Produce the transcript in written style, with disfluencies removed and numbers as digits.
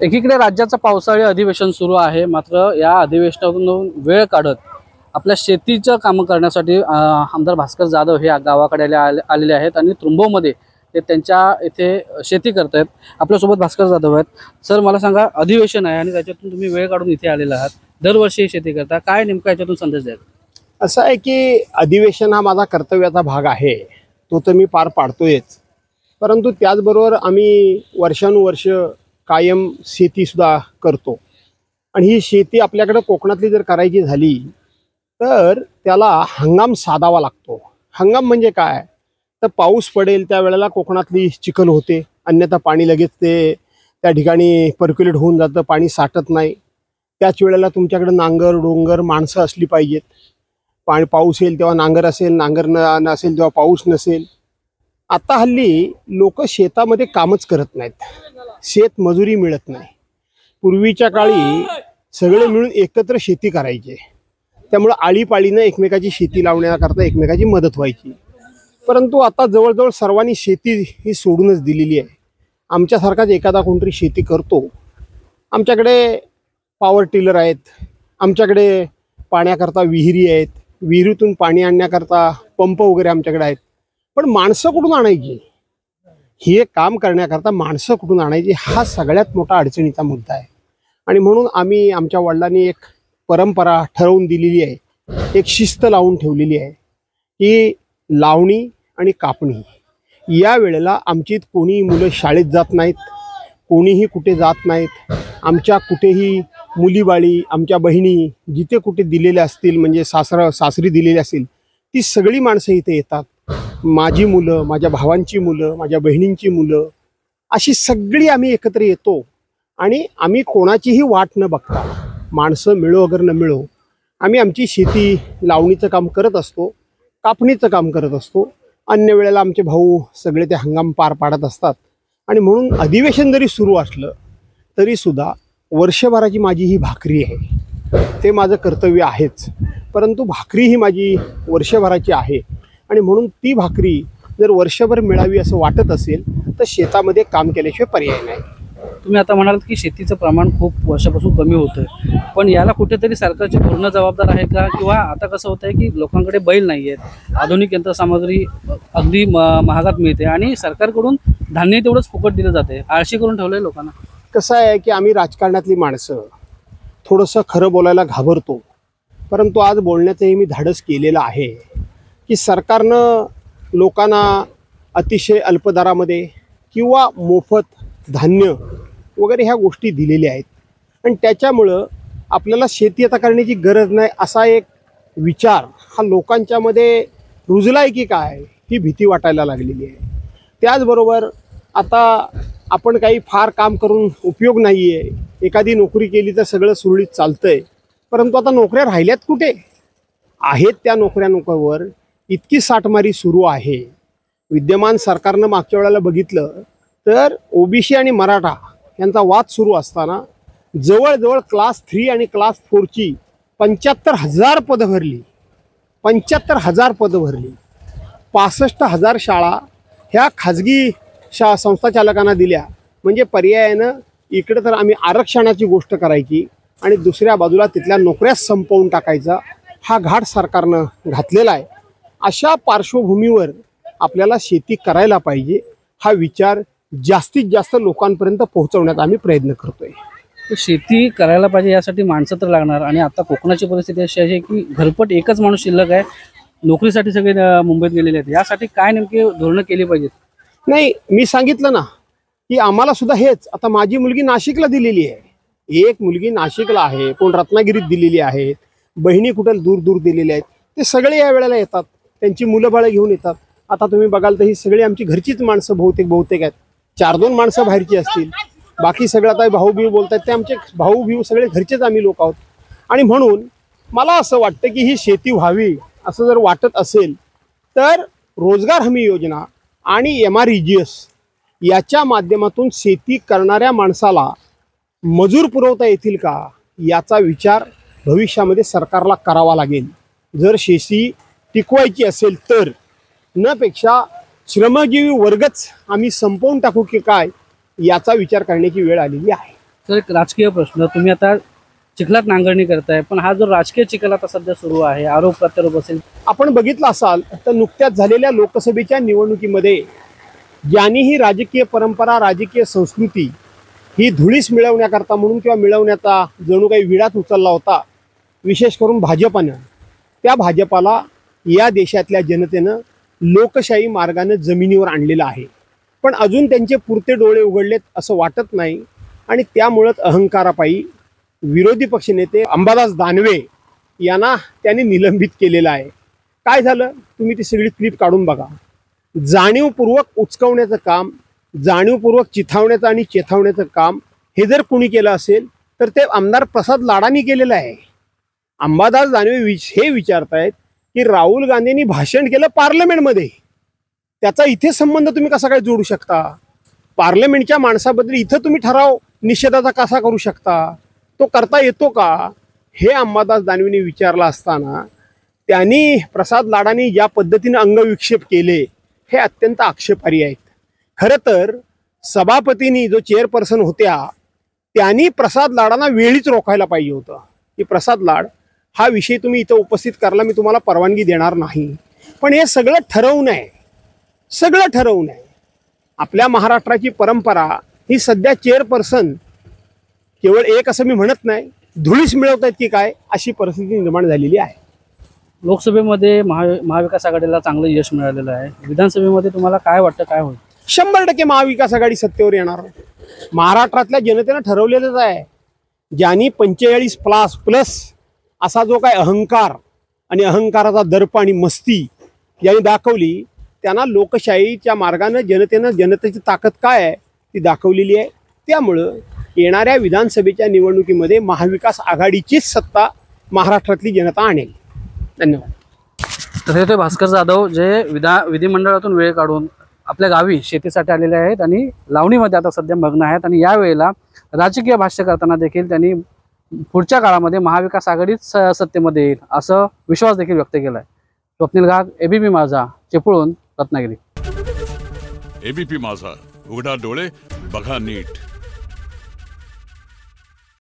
एकीकडे राज्याचं पावसाळी अधिवेशन सुरू आहे, मात्र या अधिवेशनातून वेळ काढत आपल्या शेतीचं कामं करण्यासाठी आमदार भास्कर जाधव हे गावाकडे आलेले आहेत आणि त्रुंबवमध्ये ते त्यांच्या इथे शेती करत आहेत। आपल्यासोबत भास्कर जाधव आहेत। सर, मला सांगा, अधिवेशन आहे आणि त्याच्यातून तुम्ही वेळ काढून इथे आलेला आहात, दरवर्षी शेती करता, काय नेमका याच्यातून संदेश द्याल? असं आहे की अधिवेशन हा माझा कर्तव्याचा भाग आहे, तो तर मी पार पाडतोयच, परंतु त्याचबरोबर आम्ही वर्षानुवर्ष कायम शेतीसुद्धा करतो। आणि ही शेती आपल्याकडे कोकणातली जर करायची झाली तर त्याला हंगाम साधावा लागतो। हंगाम म्हणजे काय, तर पाऊस पडेल त्यावेळेला कोकणातली चिखल होते, अन्यथा पाणी लगेच ते त्या ठिकाणी पर्क्युलेट होऊन जातं, पाणी साठत नाही। त्याच वेळेला तुमच्याकडे नांगर डोंगर माणसं असली पाहिजेत। पाऊस येईल तेव्हा नांगर असेल, नांगर नसेल तेव्हा पाऊस नसेल। आता हल्ली लोक शेतामध्ये कामच करत नाहीत, शेत मजुरी मिळत नाही। पूर्वीच्या काळी सगळे मिळून एकत्र शेती करायचे, त्यामुळे आळीपाळीनं एकमेकाची शेती लावण्याकरता एकमेकाची मदत व्हायची। परंतु आता जवळजवळ सर्वांनी शेती ही सोडूनच दिलेली आहे। आमच्यासारखाच एखादा कोणतरी शेती करतो। आमच्याकडे पॉवर टिलर आहेत, आमच्याकडे पाण्याकरता विहिरी आहेत, विहिरीतून पाणी आणण्याकरता पंप वगैरे आमच्याकडे आहेत। पण माणसं कुठून आणायची, हे काम करण्याकरता माणसं कुठून आणायची, हा सगळ्यात मोठा अडचणीचा मुद्दा आहे। आणि म्हणून आम्ही आमच्या वडिलांनी एक परंपरा ठरवून दिलेली आहे, एक शिस्त लावून ठेवलेली आहे की लावणी आणि कापणी या वेळेला आमची कोणी मुलं शाळेत जात नाहीत, कोणीही कुठे जात नाहीत। आमच्या कुठेही मुलीबाळी, आमच्या बहिणी जिथे कुठे दिलेल्या असतील, म्हणजे सासरी दिलेली असतील, ती सगळी माणसं इथे येतात। माझी मुलं, माझ्या भावांची मुलं, माझ्या बहिणींची मुलं, अशी सगळी आम्ही एकत्र येतो। आणि आम्ही कोणाचीही वाट न बघता, माणसं मिळो अगर न मिळो, आम्ही आमची शेती लावणीचं काम करत असतो, कापणीचं काम करत असतो। अन्य वेळेला आमचे भाऊ सगळे ते हंगाम पार पाडत असतात। आणि म्हणून अधिवेशन जरी सुरू असलं तरीसुद्धा वर्षभराची माझी ही भाकरी आहे, ते माझं कर्तव्य आहेच, परंतु भाकरी ही माझी वर्षभराची आहे। आणि म्हणून ती भाकरी जर वर्षभर मिळावी असं वाटत असेल तर शेतामध्ये काम केल्याशिवाय पर्याय नाही। तुम्ही आता म्हणालात की शेतीचं प्रमाण खूप वर्षापासून कमी होतं, पण याला कुठेतरी सरकारची पूर्ण जबाबदार आहे का? किंवा आता कसं होतं की लोकांकडे बैल नाही आहेत, आधुनिक यंत्रसामग्री अगदी महागात मिळते आणि सरकारकडून धान्य तेवढंच फुकट दिलं जाते, आळशी करून ठेवलंय लोकांना। कसं आहे की आम्ही राजकारणातली माणसं थोडंसं खरं बोलायला घाबरतो, परंतु आज बोलण्याचंही मी धाडस केलेलं आहे की सरकारनं लोकांना अतिशय अल्पदरामध्ये किंवा मोफत धान्य वगैरे ह्या गोष्टी दिलेल्या आहेत। आणि त्याच्यामुळं आपल्याला शेती आता करण्याची गरज नाही असा एक विचार हा लोकांच्यामध्ये रुजलाय की काय, ही भीती वाटायला लागलेली आहे। त्याचबरोबर आता आपण काही फार काम करून उपयोग नाही आहे, एखादी नोकरी केली तर सगळं सुरळीत चालतंय, परंतु आता नोकऱ्या राहिल्यात कुठे आहेत? त्या नोकऱ्यांवर इतकी साठमारी सुरू आहे। विद्यमान सरकारनं मागच्या वेळेला बघितलं तर ओबीसी आणि मराठा यांचा वाद सुरू असताना जवळजवळ क्लास 3 आणि क्लास 4ची 75,000 पदं भरली, 75,000 पदं भरली। 65,000 शाळा ह्या खाजगी संस्था चालकांना दिल्या। म्हणजे पर्यायानं इकडे तर आम्ही आरक्षणाची गोष्ट करायची आणि दुसऱ्या बाजूला तिथल्या नोकऱ्या संपवून टाकायचा हा घाट सरकारनं घातलेला आहे। अशा पार्श्वभूमीवर आपल्याला शेती करायला पाहिजे हा विचार जास्तीत जास्त लोकांपर्यंत पोहोचवण्याचा आम्ही प्रयत्न करतोय। शेती करायला पाहिजे यासाठी माणसं तर लागणार, आणि आता कोकणाची परिस्थिती अशी आहे की घरपट एकच माणूस शिल्लक आहे, नोकरीसाठी सगळे मुंबईत गेलेले आहेत। यासाठी काय नेमके धोरणं केली पाहिजेत? नाही, मी सांगितलं ना की आम्हाला सुद्धा हेच, आता माझी मुलगी नाशिकला दिलेली आहे, एक मुलगी नाशिकला आहे, कोण रत्नागिरीत दिलेली आहे, बहिणी कुठं दूर दूर दिलेल्या आहेत, ते सगळे या वेळेला येतात, त्यांची मुलं बाळं घेऊन येतात। आता तुम्ही बघाल तर ही सगळी आमची घरचीच माणसं बहुतेक आहेत, 4-2 माणसं बाहेरची असतील, बाकी सगळं आता भाऊ बिऊ बोलतात ते आमचे भाऊ बिऊ सगळे घरचेच आम्ही लोक आहोत। आणि म्हणून मला असं वाटतं की ही शेती व्हावी असं जर वाटत असेल तर रोजगार हमी योजना आणि MREGS याच्या माध्यमातून शेती करणाऱ्या माणसाला मजूर पुरवता येतील का याचा विचार भविष्यामध्ये सरकारला करावा लागेल। जर शेती टिकवायची असेल तर, न पेक्षा श्रमजीवी वर्गच आम्ही संपवून टाकू की काय याचा विचार करण्याची वेळ आलेली आहे। तर एक राजकीय प्रश्न, तुम्ही आता चिखलात नांगरणी करताय, पण हा जो राजकीय चिखल आता सध्या सुरू आहे, आरोप प्रत्यारोप असेल, आपण बघितलं असाल तर नुकत्याच झालेल्या लोकसभेच्या निवडणुकीमध्ये ज्यांनी ही राजकीय परंपरा, राजकीय संस्कृती ही धुळीस मिळवण्याकरता म्हणून किंवा मिळवण्याचा जणू काही विडाच उचलला होता, विशेष करून भाजपनं, त्या भाजपाला या देशातल्या जनतेनं लोकशाही मार्गाने जमिनीवर आणलेलं आहे. पण अजून त्यांचे पुरते डोळे उघडलेत असं वाटत नाही आणि त्यामुळंच अहंकारापायी विरोधी पक्षनेते अंबादास दानवे यांना त्यांनी निलंबित केलेलं आहे. काय झालं, तुम्ही ती सगळी क्लिप काढून बघा. जाणीवपूर्वक उचकवण्याचं काम, जाणीवपूर्वक चिथावण्याचं आणि चेथावण्याचं काम हे जर कुणी केलं असेल तर ते आमदार प्रसाद लाडांनी केलेलं आहे. अंबादास दानवे हे विचारतायत की राहुल गांधींनी भाषण केलं पार्लमेंटमध्ये, त्याचा इथे संबंध तुम्ही कसा काय जोडू शकता? पार्लमेंटच्या माणसाबद्दल इथं तुम्ही ठराव निषेधाचा कसा करू शकता? तो करता येतो का? हे अंबादास दानवेंनी विचारलं असताना त्यांनी प्रसाद लाडांनी ज्या पद्धतीने अंगविक्षेप केले हे अत्यंत आक्षेपार्ह आहेत. खरं तर सभापतींनी, जो चेअरपर्सन होत्या, त्यांनी प्रसाद लाडांना वेळीच रोखायला पाहिजे होतं की प्रसाद लाड, हा विषय तुम्ही इथं उपस्थित करायला मी तुम्हाला परवानगी देणार नाही. पण हे सगळं ठरवून आहे, सगळं ठरवून आहे. आपल्या महाराष्ट्राची परंपरा ही सध्या चेअरपर्सन केवळ एक असं मी म्हणत नाही, धुळीस मिळवत आहेत की काय, अशी परिस्थिती निर्माण झालेली आहे. लोकसभेमध्ये महाविकास आघाडीला चांगलं यश मिळालेलं आहे. विधानसभेमध्ये तुम्हाला काय वाटतं, काय होईल? 100% महाविकास आघाडी सत्तेवर येणार. महाराष्ट्रातल्या जनतेनं ठरवलेलंच आहे. ज्यांनी 45+ असा जो काय अहंकार आणि अहंकाराचा दर्प आणि मस्ती ज्यांनी दाखवली, त्यांना लोकशाहीच्या मार्गानं जनतेची ताकद काय आहे ती दाखवलेली आहे. त्यामुळं येणाऱ्या विधानसभेच्या निवडणुकीमध्ये महाविकास आघाडीचीच सत्ता महाराष्ट्रातली जनता आणेल. धन्यवाद. तर ते भास्कर जाधव जे विधिमंडळातून वेळ काढून आपल्या गावी शेतीसाठी आलेले आहेत आणि लावणीमध्ये आता सध्या मग्न आहेत आणि यावेळेला राजकीय भाष्य करताना देखील त्यांनी पुढच्या काळामध्ये महाविकास आघाडीच सत्तेमध्ये येईल असं विश्वास देखील व्यक्त केला आहे. स्वप्नील घाग, एबीपी माझा, चिपळूण, रत्नागिरी. एबीपी माझा, उघडा डोळे बघा नीट.